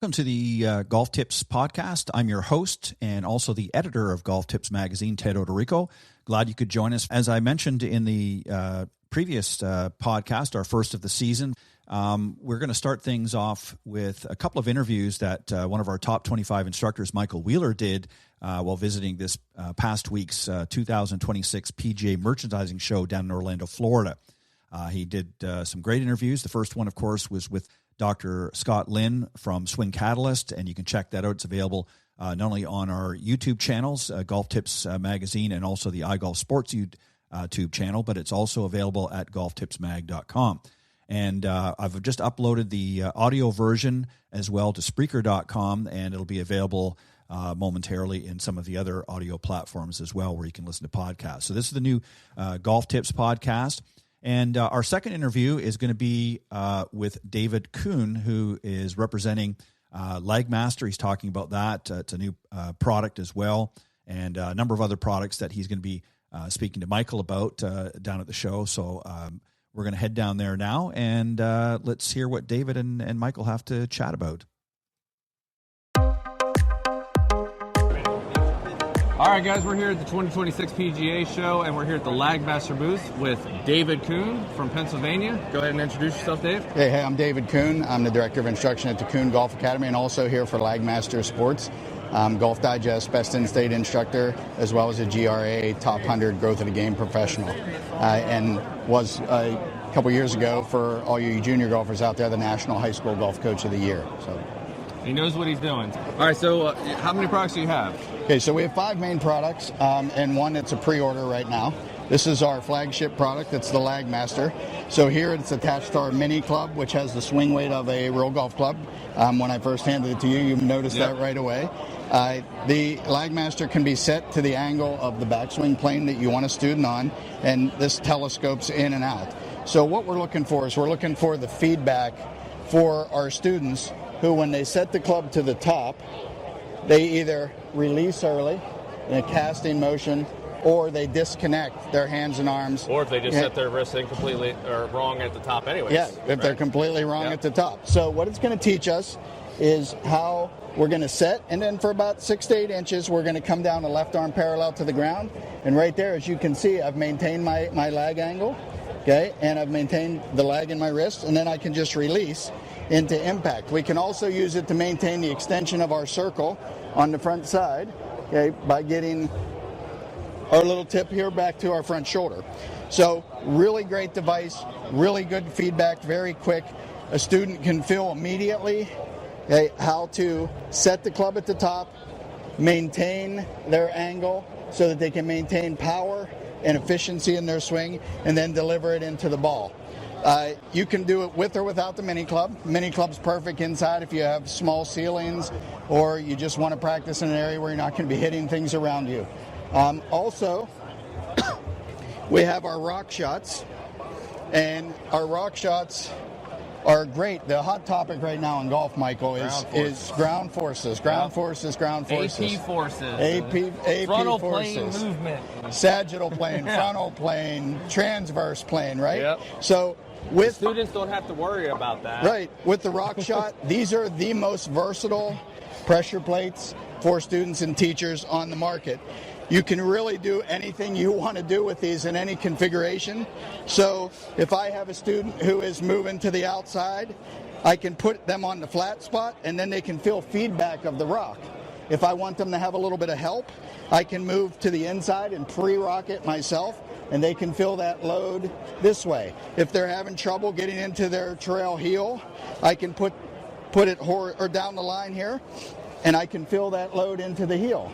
Welcome to the Golf Tips podcast. I'm your host and also the editor of Golf Tips magazine, Ted Odorico. Glad you could join us. As I mentioned in the previous podcast, our first of the season, we're going to start things off with a couple of interviews that one of our top 25 instructors, Michael Wheeler, did while visiting this past week's 2026 PGA Merchandising Show down in Orlando, Florida. He did some great interviews. The first one, of course, was with Dr. Scott Lynn from Swing Catalyst, and you can check that out. It's available not only on our YouTube channels, Golf Tips Magazine, and also the iGolf Sports YouTube channel, but it's also available at golftipsmag.com. And I've just uploaded the audio version as well to Spreaker.com, and it'll be available momentarily in some of the other audio platforms as well where you can listen to podcasts. So this is the new Golf Tips podcast. And our second interview is going to be with David Kuhn, who is representing Lagmaster. He's talking about that. It's a new product as well, and a number of other products that he's going to be speaking to Michael about down at the show. So we're going to head down there now, and let's hear what David and Michael have to chat about. All right, guys, we're here at the 2026 PGA Show, and we're here at the Lagmaster booth with David Kuhn from Pennsylvania. Go ahead and introduce yourself, Dave. Hey, I'm David Kuhn. I'm the Director of Instruction at the Kuhn Golf Academy and also here for Lagmaster Sports. Golf Digest Best in-State Instructor, as well as a GRA Top 100 Growth of the Game Professional. And was a couple years ago, for all you junior golfers out there, the National High School Golf Coach of the Year. So he knows what he's doing. All right, so how many products do you have? Okay, so we have 5 main products, and one that's a pre-order right now. This is our flagship product. It's the Lagmaster. So here it's attached to our mini club, which has the swing weight of a real golf club. When I first handed it to you, you noticed that right away. The Lagmaster can be set to the angle of the backswing plane that you want a student on, and this telescopes in and out. So what we're looking for is we're looking for the feedback for our students who, when they set the club to the top, they either release early in a casting motion, or they disconnect their hands and arms. Or if they just set their wrists incompletely or wrong at the top anyways. Yeah, if they're completely wrong at the top. So what it's going to teach us is how we're going to set, and then for about 6 to 8 inches, we're going to come down the left arm parallel to the ground. And right there, as you can see, I've maintained my lag angle, okay, and I've maintained the lag in my wrist, and then I can just release into impact. We can also use it to maintain the extension of our circle on the front side, okay, by getting our little tip here back to our front shoulder. So really great device, really good feedback, very quick. A student can feel immediately how to set the club at the top, maintain their angle so that they can maintain power and efficiency in their swing, and then deliver it into the ball. You can do it with or without the mini club. Mini club's perfect inside if you have small ceilings or you just want to practice in an area where you're not going to be hitting things around you. Also, we have our rock shots, and our rock shots are great. The hot topic right now in golf, Michael, is ground forces. Ground forces. AP forces. AP frontal forces. plane movement. Sagittal plane, frontal plane, transverse plane, right? Yep. So the students don't have to worry about that. Right. With the rock shot, these are the most versatile pressure plates for students and teachers on the market. You can really do anything you want to do with these in any configuration. So if I have a student who is moving to the outside, I can put them on the flat spot, and then they can feel feedback of the rock. If I want them to have a little bit of help, I can move to the inside and pre-rock it myself, and they can feel that load this way. If they're having trouble getting into their trail heel, I can put it or down the line here, and I can feel that load into the heel.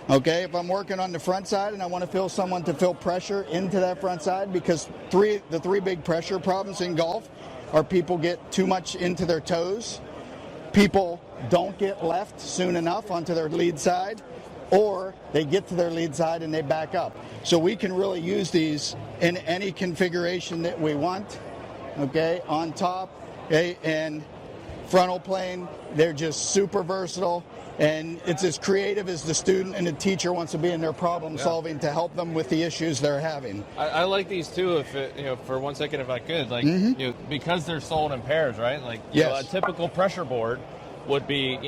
Okay, if I'm working on the front side and I want to feel someone to feel pressure into that front side, because the three big pressure problems in golf are people get too much into their toes, people don't get left soon enough onto their lead side, or they get to their lead side and they back up. So we can really use these in any configuration that we want, okay, on top, okay, and frontal plane. They're just super versatile, and it's as creative as the student and the teacher wants to be in their problem solving to help them with the issues they're having. I like these too. If for 1 second, if I could, like, because they're sold in pairs, right? Like, a typical pressure board would be,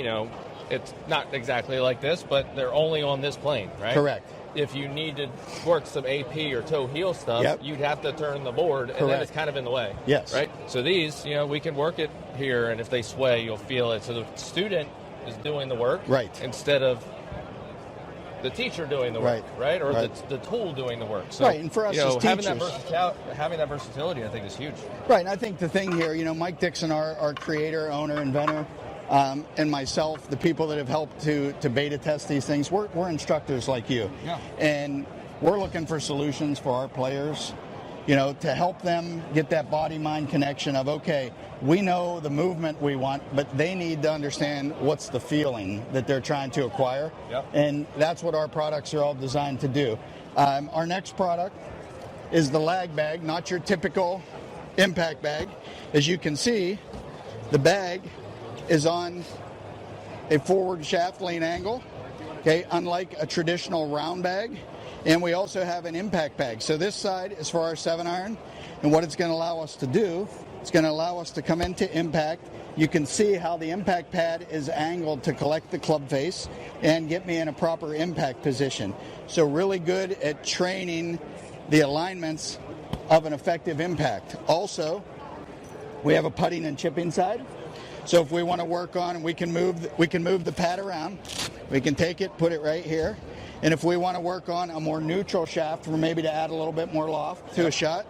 it's not exactly like this, but they're only on this plane, right? Correct. If you need to work some AP or toe heel stuff, you'd have to turn the board, and then it's kind of in the way. Yes. Right? So these, we can work it here, and if they sway, you'll feel it. So the student is doing the work instead of the teacher doing the work, right? Or the tool doing the work. So, and for us as teachers, having that versatility, I think, is huge. Right, and I think the thing here, Mike Dixon, our creator, owner, inventor, and myself, the people that have helped to beta test these things, we're instructors like you. Yeah. And we're looking for solutions for our players, to help them get that body-mind connection of, okay, we know the movement we want, but they need to understand what's the feeling that they're trying to acquire. Yep. And that's what our products are all designed to do. Our next product is the lag bag, not your typical impact bag. As you can see, the bag is on a forward shaft lean angle, okay, unlike a traditional round bag. And we also have an impact bag. So this side is for our 7-iron, and what it's going to allow us to do, it's going to allow us to come into impact. You can see how the impact pad is angled to collect the club face and get me in a proper impact position. So really good at training the alignments of an effective impact. Also, we have a putting and chipping side. So if we want to work on, we can move the pad around. We can take it, put it right here. And if we want to work on a more neutral shaft, or maybe to add a little bit more loft to a shot,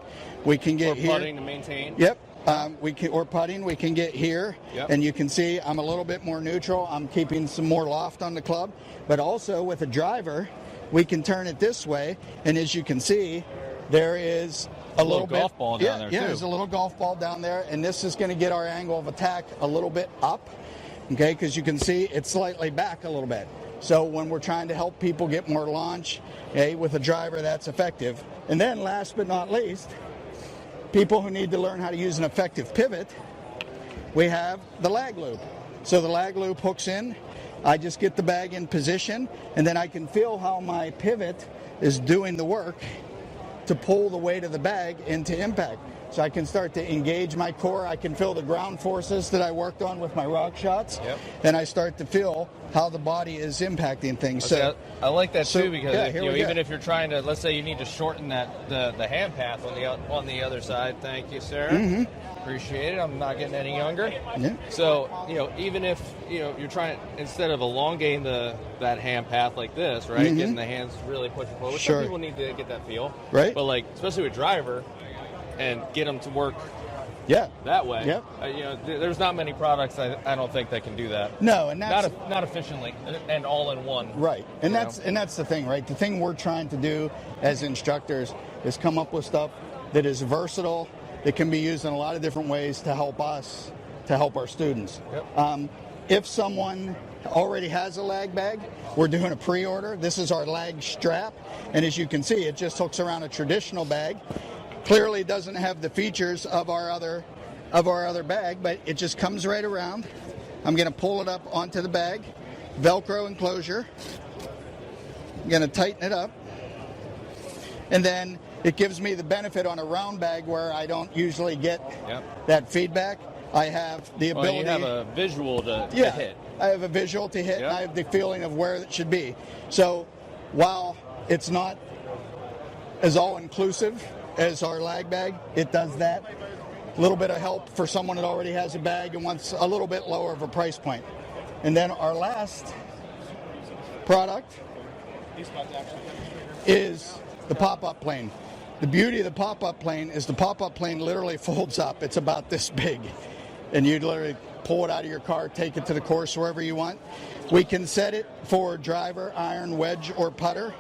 we can get here. Or putting to maintain. Yep. Or putting, we can get here. Yep. And you can see I'm a little bit more neutral. I'm keeping some more loft on the club. But also with a driver, we can turn it this way. And as you can see, there is a little golf ball down there, too. Yeah, there's a little golf ball down there, and this is going to get our angle of attack a little bit up, okay, because you can see it's slightly back a little bit. So when we're trying to help people get more launch, okay, with a driver, that's effective. And then last but not least, people who need to learn how to use an effective pivot, we have the lag loop. So the lag loop hooks in, I just get the bag in position, and then I can feel how my pivot is doing the work to pull the weight of the bag into impact. So I can start to engage my core. I can feel the ground forces that I worked on with my rock shots. Yep. And I start to feel how the body is impacting things. Okay, So I like that too, because even if you're trying to, let's say you need to shorten the hand path on the other side. Thank you, Sarah. Mm-hmm. Appreciate it. I'm not getting any younger. Yeah. So even if you're trying, instead of elongating that hand path like this, right, Mm-hmm. getting the hands really pushing forward. Sure. Some people need to get that feel, Right. But like especially with driver, and get them to work Yeah. that way. Yep. There's not many products I don't think that can do that. No, and that's not efficiently and all in one. right. And that's the thing, right? The thing we're trying to do as instructors is come up with stuff that is versatile, that can be used in a lot of different ways to help us, to help our students. Yep. If someone already has a lag bag, we're doing a pre-order. This is our lag strap, and as you can see, it just hooks around a traditional bag. Clearly doesn't have the features of our other bag, but it just comes right around. I'm going to pull it up onto the bag, Velcro enclosure. I'm going to tighten it up, and then it gives me the benefit on a round bag where I don't usually get that feedback. I have the ability. Well, you have a visual to hit. I have a visual to hit, Yep. and I have the feeling of where it should be. So while it's not as all-inclusive as our lag bag, it does that. A little bit of help for someone that already has a bag and wants a little bit lower of a price point. And then our last product is the pop-up plane. The beauty of the pop-up plane is the pop-up plane literally folds up. It's about this big. And you literally pull it out of your car, take it to the course wherever you want. We can set it for driver, iron, wedge, or putter.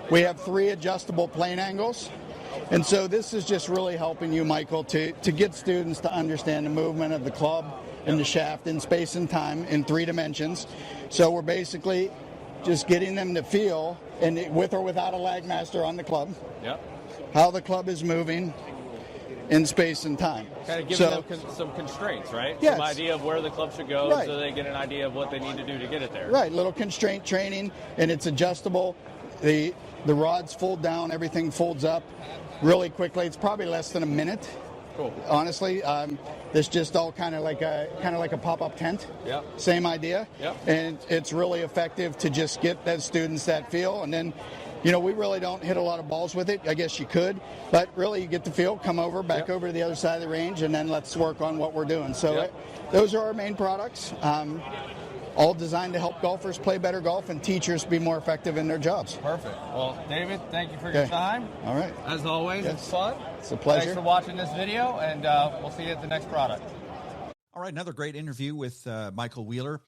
We have 3 adjustable plane angles. And so this is just really helping you, Michael, to get students to understand the movement of the club and the shaft in space and time in 3 dimensions. So we're basically just getting them to feel, and with or without a Lagmaster on the club, how the club is moving in space and time. Kind of giving them some constraints, right? Yes. Some idea of where the club should go, Right. so they get an idea of what they need to do to get it there. Right, little constraint training, and it's adjustable. The rods fold down, everything folds up really quickly. It's probably less than a minute Cool. Honestly, this just all kind of like a pop-up tent. Yeah. Same idea. Yeah. And it's really effective to just get the students that feel, and then, you know, we really don't hit a lot of balls with it. I guess you could, but really you get the feel, come over, back over to the other side of the range, and then let's work on what we're doing. So those are our main products, all designed to help golfers play better golf and teachers be more effective in their jobs. Perfect. Well, David, thank you for your time. All right. As always, it's fun. It's a pleasure. Thanks for watching this video, and we'll see you at the next product. All right, another great interview with Michael Wheeler,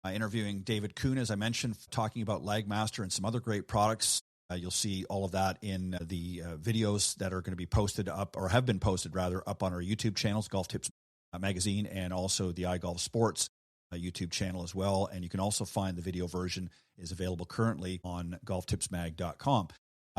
interviewing David Kuhn, as I mentioned, talking about Lagmaster and some other great products. You'll see all of that in the videos that are going to be posted up, or have been posted rather, up on our YouTube channels, Golf Tips Magazine, and also the iGolf Sports YouTube channel as well. And you can also find the video version is available currently on golftipsmag.com.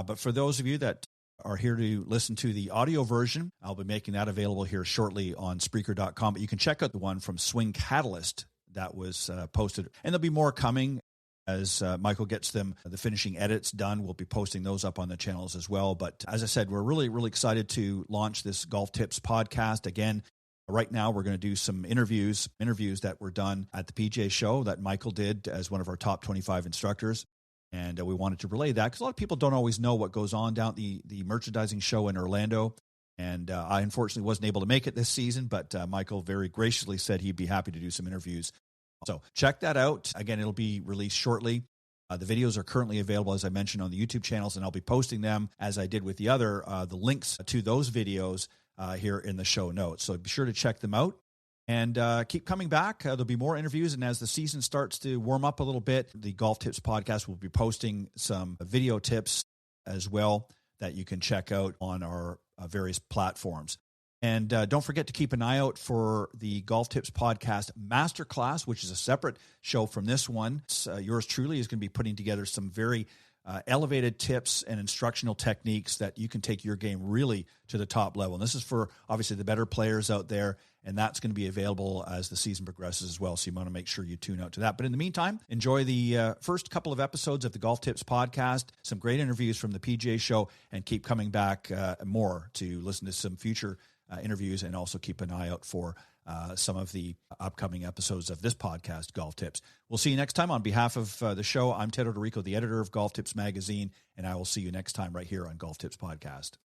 But for those of you that are here to listen to the audio version, I'll be making that available here shortly on Spreaker.com. But you can check out the one from Swing Catalyst that was posted. And there'll be more coming as Michael gets them, the finishing edits done. We'll be posting those up on the channels as well. But as I said, we're really, really excited to launch this Golf Tips podcast. Again, right now we're going to do some interviews that were done at the PGA Show that Michael did as one of our top 25 instructors. And we wanted to relay that because a lot of people don't always know what goes on down at the merchandising show in Orlando. And I unfortunately wasn't able to make it this season, but Michael very graciously said he'd be happy to do some interviews. So check that out. Again, it'll be released shortly. The videos are currently available, as I mentioned, on the YouTube channels, and I'll be posting them, as I did with the other, the links to those videos here in the show notes. So be sure to check them out. And keep coming back. There'll be more interviews. And as the season starts to warm up a little bit, the Golf Tips podcast will be posting some video tips as well that you can check out on our various platforms. And don't forget to keep an eye out for the Golf Tips Podcast Masterclass, which is a separate show from this one. Yours truly is going to be putting together some very elevated tips and instructional techniques that you can take your game really to the top level. And this is for, obviously, the better players out there, and that's going to be available as the season progresses as well. So you want to make sure you tune out to that. But in the meantime, enjoy the first couple of episodes of the Golf Tips Podcast, some great interviews from the PGA Show, and keep coming back more to listen to some future interviews, and also keep an eye out for some of the upcoming episodes of this podcast, Golf Tips. We'll see you next time. On behalf of the show, I'm Ted Odorico, the editor of Golf Tips Magazine, and I will see you next time right here on Golf Tips Podcast.